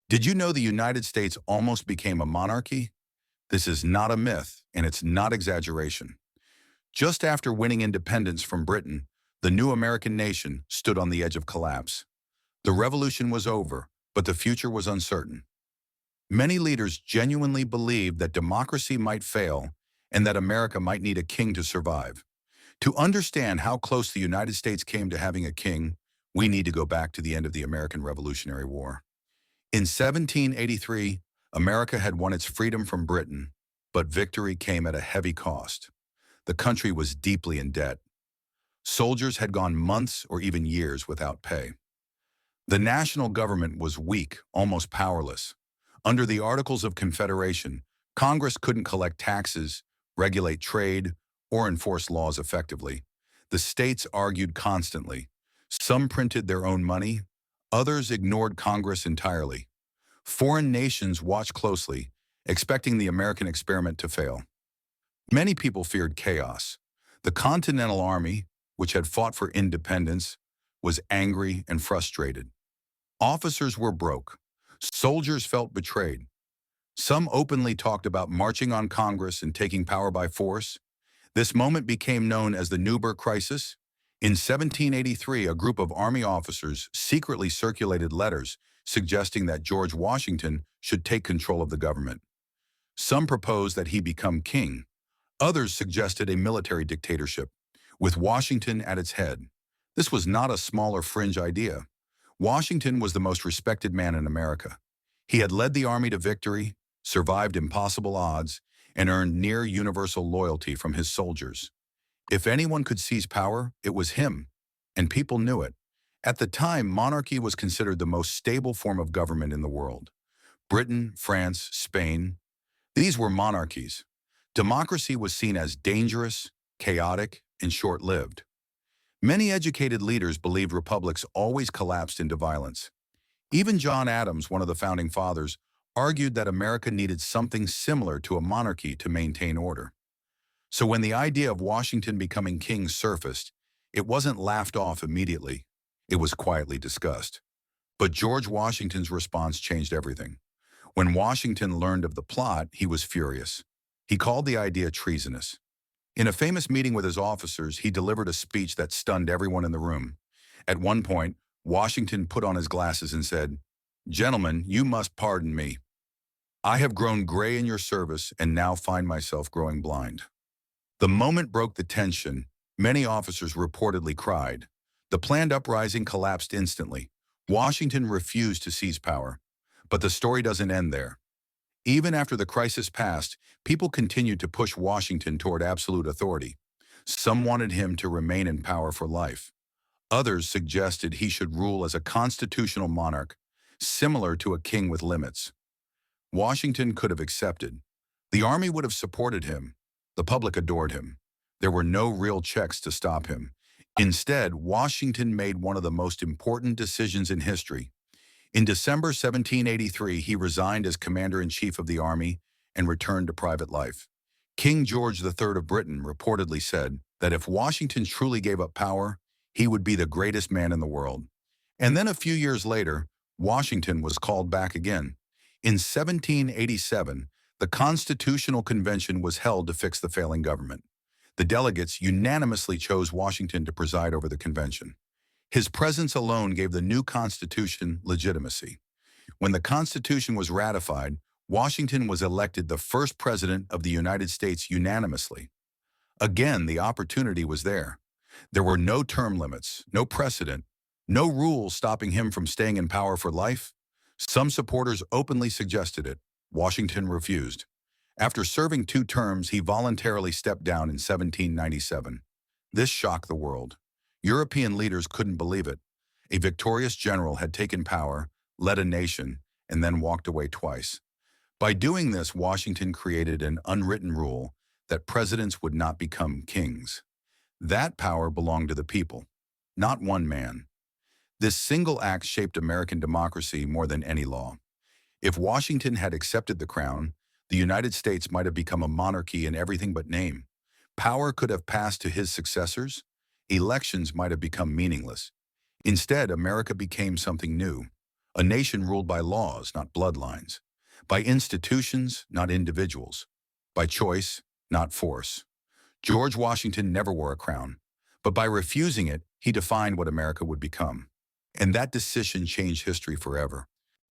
Did you know the United States almost became a monarchy? This is not a myth, and it's not exaggeration. Just after winning independence from Britain, the new American nation stood on the edge of collapse. The revolution was over, but the future was uncertain. Many leaders genuinely believed that democracy might fail and that America might need a king to survive. To understand how close the United States came to having a king, we need to go back to the end of the American Revolutionary War. In 1783, America had won its freedom from Britain, but victory came at a heavy cost. The country was deeply in debt. Soldiers had gone months or even years without pay. The national government was weak, almost powerless. Under the Articles of Confederation, Congress couldn't collect taxes, regulate trade, or enforce laws effectively. The states argued constantly. Some printed their own money, others ignored Congress entirely. Foreign nations watched closely, expecting the American experiment to fail. Many people feared chaos. The Continental Army, which had fought for independence, was angry and frustrated. Officers were broke. Soldiers felt betrayed. Some openly talked about marching on Congress and taking power by force. This moment became known as the Newburgh Crisis. In 1783, a group of Army officers secretly circulated letters suggesting that George Washington should take control of the government. Some proposed that he become king. Others suggested a military dictatorship, with Washington at its head. This was not a small or fringe idea. Washington was the most respected man in America. He had led the army to victory, survived impossible odds, and earned near universal loyalty from his soldiers. If anyone could seize power, it was him, and people knew it. At the time, monarchy was considered the most stable form of government in the world. Britain, France, Spain, these were monarchies. Democracy was seen as dangerous, chaotic, and short-lived. Many educated leaders believed republics always collapsed into violence. Even John Adams, one of the founding fathers, argued that America needed something similar to a monarchy to maintain order. So when the idea of Washington becoming king surfaced, it wasn't laughed off immediately. It was quietly discussed. But George Washington's response changed everything. When Washington learned of the plot, he was furious. He called the idea treasonous. In a famous meeting with his officers, he delivered a speech that stunned everyone in the room. At one point, Washington put on his glasses and said, "Gentlemen, you must pardon me. I have grown gray in your service and now find myself growing blind." The moment broke the tension. Many officers reportedly cried. The planned uprising collapsed instantly. Washington refused to seize power. But the story doesn't end there. Even after the crisis passed, people continued to push Washington toward absolute authority. Some wanted him to remain in power for life. Others suggested he should rule as a constitutional monarch, similar to a king with limits. Washington could have accepted. The army would have supported him. The public adored him. There were no real checks to stop him. Instead, Washington made one of the most important decisions in history. In December 1783, he resigned as commander-in-chief of the army and returned to private life. King George III of Britain reportedly said that if Washington truly gave up power, he would be the greatest man in the world. And then a few years later, Washington was called back again. In 1787, the Constitutional Convention was held to fix the failing government. The delegates unanimously chose Washington to preside over the convention. His presence alone gave the new Constitution legitimacy. When the Constitution was ratified, Washington was elected the first president of the United States unanimously. Again, the opportunity was there. There were no term limits, no precedent, no rules stopping him from staying in power for life. Some supporters openly suggested it. Washington refused. After serving 2 terms, he voluntarily stepped down in 1797. This shocked the world. European leaders couldn't believe it. A victorious general had taken power, led a nation, and then walked away twice. By doing this, Washington created an unwritten rule that presidents would not become kings. That power belonged to the people, not one man. This single act shaped American democracy more than any law. If Washington had accepted the crown, the United States might have become a monarchy in everything but name. Power could have passed to his successors. Elections might have become meaningless. Instead, America became something new, A nation ruled by laws, not bloodlines. By institutions, not individuals. By choice, not force. George Washington never wore a crown, but by refusing it, he defined what America would become. And that decision changed history forever.